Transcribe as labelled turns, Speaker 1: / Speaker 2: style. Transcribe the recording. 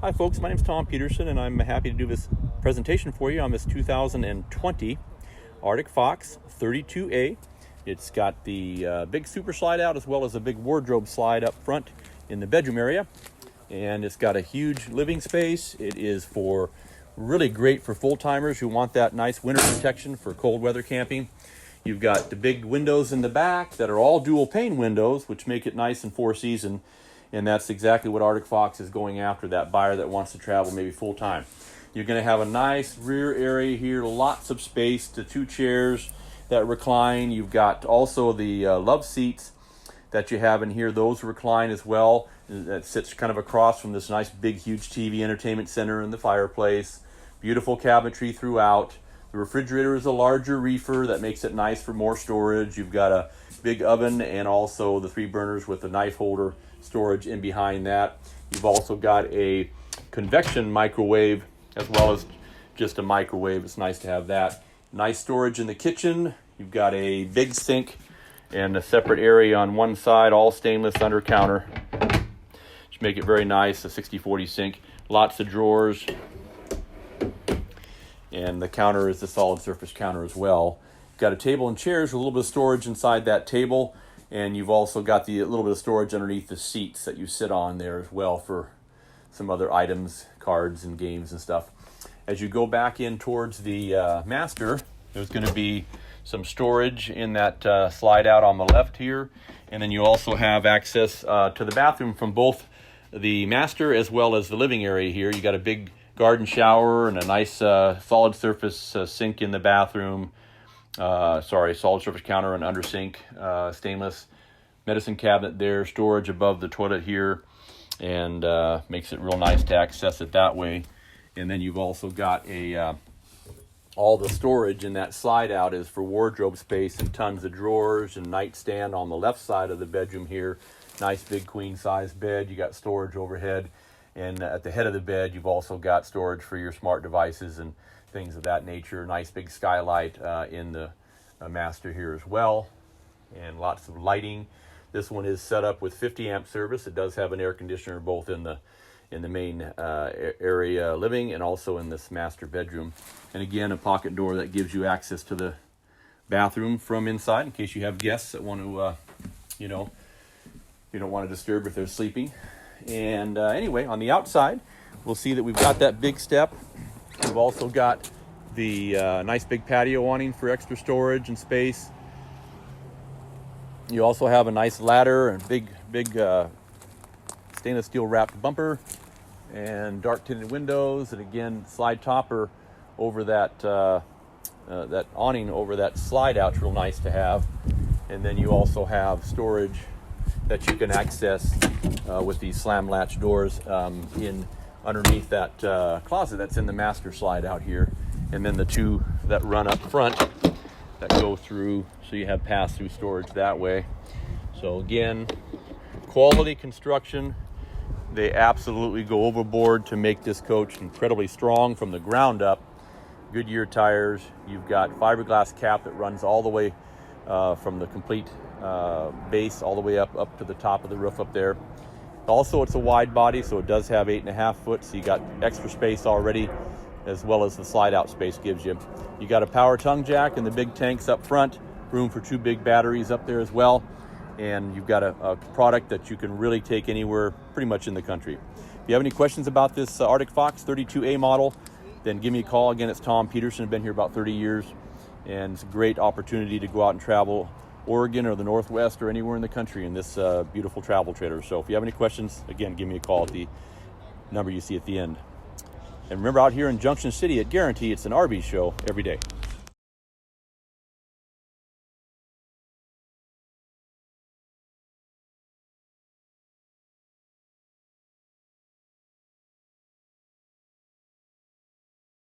Speaker 1: Hi folks, my name is Tom Peterson and I'm happy to do this presentation for you on this 2020 Arctic Fox 32A. It's got the big super slide out as well as a big wardrobe slide up front in the bedroom area. And it's got a huge living space. It is really great for full-timers who want that nice winter protection for cold weather camping. You've got the big windows in the back that are all dual pane windows, which make it nice and four-season. And that's exactly what Arctic Fox is going after, that buyer that wants to travel maybe full-time. You're going to have a nice rear area here, lots of space, the two chairs that recline. You've got also the love seats that you have in here. Those recline as well. That sits kind of across from this nice big huge TV entertainment center and the fireplace. Beautiful cabinetry throughout. The refrigerator is a larger reefer that makes it nice for more storage. You've got a big oven and also the 3 burners with the knife holder storage in behind that. You've also got a convection microwave as well as just a microwave. It's nice to have that. Nice storage in the kitchen. You've got a big sink and a separate area on one side, all stainless under counter. Just make it very nice, a 60/40 sink. Lots of drawers. And the counter is the solid surface counter as well. Got a table and chairs with a little bit of storage inside that table. And you've also got the little bit of storage underneath the seats that you sit on there as well for some other items, cards and games and stuff. As you go back in towards the master, there's going to be some storage in that slide out on the left here. And then you also have access to the bathroom from both the master as well as the living area here. You got a big garden shower and a nice solid surface sink in the bathroom. Solid surface counter and under sink, stainless medicine cabinet there, storage above the toilet here, and makes it real nice to access it that way. And then you've also got all the storage in that slide out is for wardrobe space and tons of drawers and nightstand on the left side of the bedroom here. Nice big queen size bed. You got storage overhead, and at the head of the bed you've also got storage for your smart devices and things of that nature. Nice big skylight in the master here as well, and lots of lighting. This one is set up with 50 amp service. It does have an air conditioner both in the main area living and also in this master bedroom. And again, a pocket door that gives you access to the bathroom from inside in case you have guests that want to, you don't want to disturb if they're sleeping. And anyway, on the outside, we'll see that we've got that big step. We've also got the nice big patio awning for extra storage and space. You also have a nice ladder and big stainless steel wrapped bumper and dark tinted windows, and again slide topper over that that awning over that slide out. It's real nice to have. And then you also have storage that you can access with these slam latch doors in underneath that closet that's in the master slide out here, and then the 2 that run up front that go through, so you have pass-through storage that way. So again, quality construction. They absolutely go overboard to make this coach incredibly strong from the ground up. Goodyear tires. You've got fiberglass cap that runs all the way from the complete base all the way up to the top of the roof up there. Also, it's a wide body, so it does have 8.5 foot, so you got extra space already, as well as the slide out space gives you. You got a power tongue jack and the big tanks up front, room for 2 big batteries up there as well, and you've got a product that you can really take anywhere pretty much in the country. If you have any questions about this Arctic Fox 32A model, then give me a call. Again, it's Tom Peterson. I've been here about 30 years, and it's a great opportunity to go out and travel Oregon or the Northwest or anywhere in the country in this beautiful travel trailer. So if you have any questions, again, give me a call at the number you see at the end. And remember, out here in Junction City at Guaranty, it's an RV show every day.